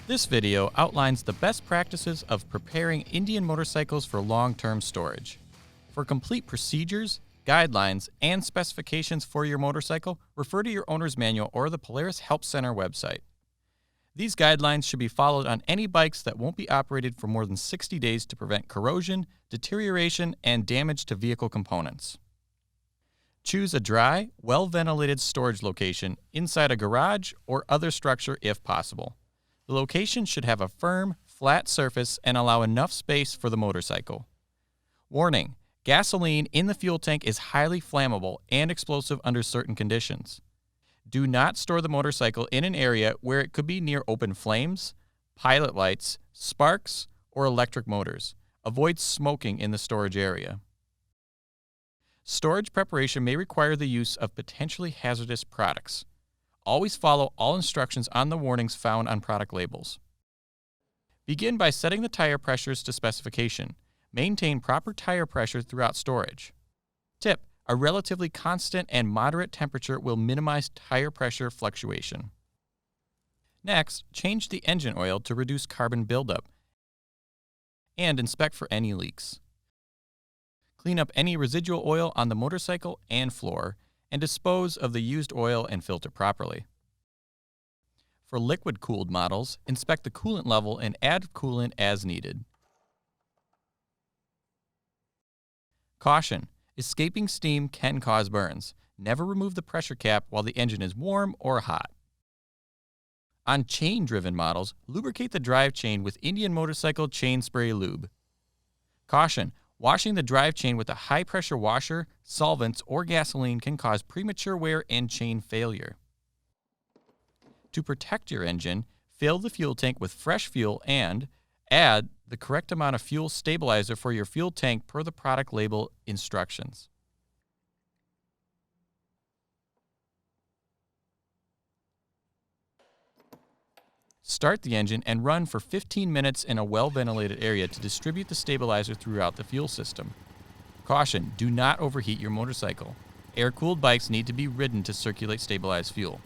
This video outlines the best practices of preparing Indian motorcycles for long-term storage. For complete procedures, guidelines, and specifications for your motorcycle, refer to your owner's manual or the Polaris Help Center website. These guidelines should be followed on any bikes that won't be operated for more than 60 days to prevent corrosion, deterioration, and damage to vehicle components. Choose a dry, well-ventilated storage location inside a garage or other structure if possible. The location should have a firm, flat surface and allow enough space for the motorcycle. Warning: gasoline in the fuel tank is highly flammable and explosive under certain conditions. Do not store the motorcycle in an area where it could be near open flames, pilot lights, sparks, or electric motors. Avoid smoking in the storage area. Storage preparation may require the use of potentially hazardous products. Always follow all instructions on the warnings found on product labels. Begin by setting the tire pressures to specification. Maintain proper tire pressure throughout storage. Tip: a relatively constant and moderate temperature will minimize tire pressure fluctuation. Next, change the engine oil to reduce carbon buildup and inspect for any leaks. Clean up any residual oil on the motorcycle and floor, and dispose of the used oil and filter properly. For liquid-cooled models, inspect the coolant level and add coolant as needed. Caution: escaping steam can cause burns. Never remove the pressure cap while the engine is warm or hot. On chain-driven models, lubricate the drive chain with Indian Motorcycle Chain Spray Lube. Caution: washing the drive chain with a high-pressure washer, solvents, or gasoline can cause premature wear and chain failure. To protect your engine, fill the fuel tank with fresh fuel and add the correct amount of fuel stabilizer for your fuel tank per the product label instructions. Start the engine and run for 15 minutes in a well-ventilated area to distribute the stabilizer throughout the fuel system. Caution: do not overheat your motorcycle. Air-cooled bikes need to be ridden to circulate stabilized fuel.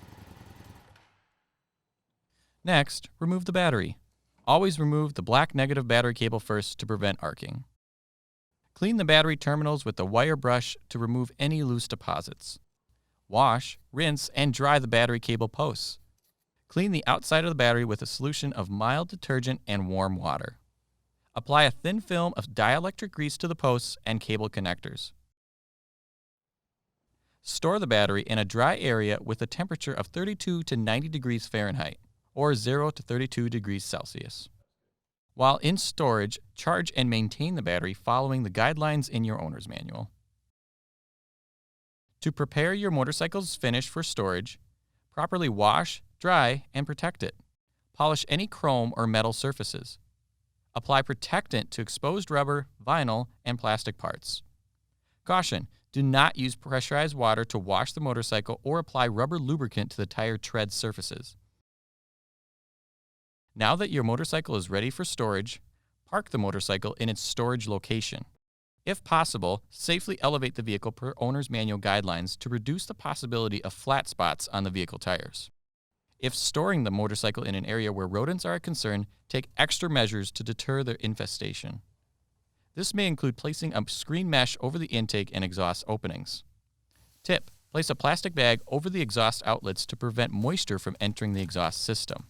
Next, remove the battery. Always remove the black negative battery cable first to prevent arcing. Clean the battery terminals with a wire brush to remove any loose deposits. Wash, rinse, and dry the battery cable posts. Clean the outside of the battery with a solution of mild detergent and warm water. Apply a thin film of dielectric grease to the posts and cable connectors. Store the battery in a dry area with a temperature of 32 to 90 degrees Fahrenheit, or 0 to 32 degrees Celsius. While in storage, charge and maintain the battery following the guidelines in your owner's manual. To prepare your motorcycle's finish for storage, properly wash, dry, and protect it. Polish any chrome or metal surfaces. Apply protectant to exposed rubber, vinyl, and plastic parts. Caution: do not use pressurized water to wash the motorcycle or apply rubber lubricant to the tire tread surfaces. Now that your motorcycle is ready for storage, park the motorcycle in its storage location. If possible, safely elevate the vehicle per owner's manual guidelines to reduce the possibility of flat spots on the vehicle tires. If storing the motorcycle in an area where rodents are a concern, take extra measures to deter their infestation. This may include placing a screen mesh over the intake and exhaust openings. Tip: place a plastic bag over the exhaust outlets to prevent moisture from entering the exhaust system.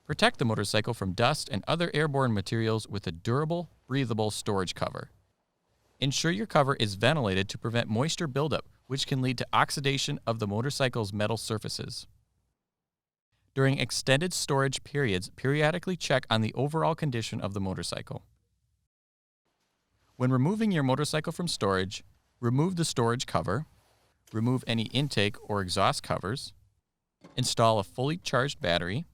Protect the motorcycle from dust and other airborne materials with a durable, breathable storage cover. Ensure your cover is ventilated to prevent moisture buildup, which can lead to oxidation of the motorcycle's metal surfaces. During extended storage periods, periodically check on the overall condition of the motorcycle. When removing your motorcycle from storage, remove the storage cover, remove any intake or exhaust covers, install a fully charged battery.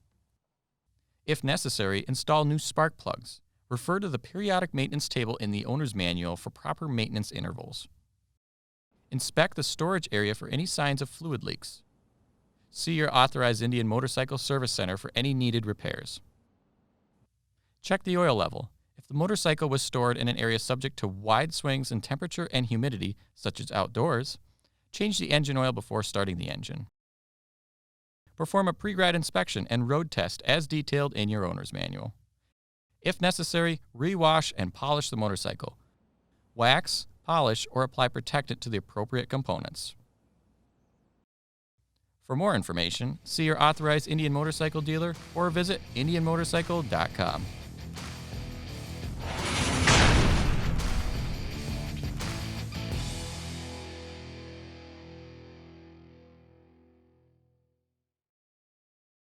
If necessary, install new spark plugs. Refer to the periodic maintenance table in the owner's manual for proper maintenance intervals. Inspect the storage area for any signs of fluid leaks. See your authorized Indian Motorcycle Service Center for any needed repairs. Check the oil level. If the motorcycle was stored in an area subject to wide swings in temperature and humidity, such as outdoors, change the engine oil before starting the engine. Perform a pre-ride inspection and road test as detailed in your owner's manual. If necessary, rewash and polish the motorcycle. Wax, polish, or apply protectant to the appropriate components. For more information, see your authorized Indian motorcycle dealer or visit indianmotorcycle.com.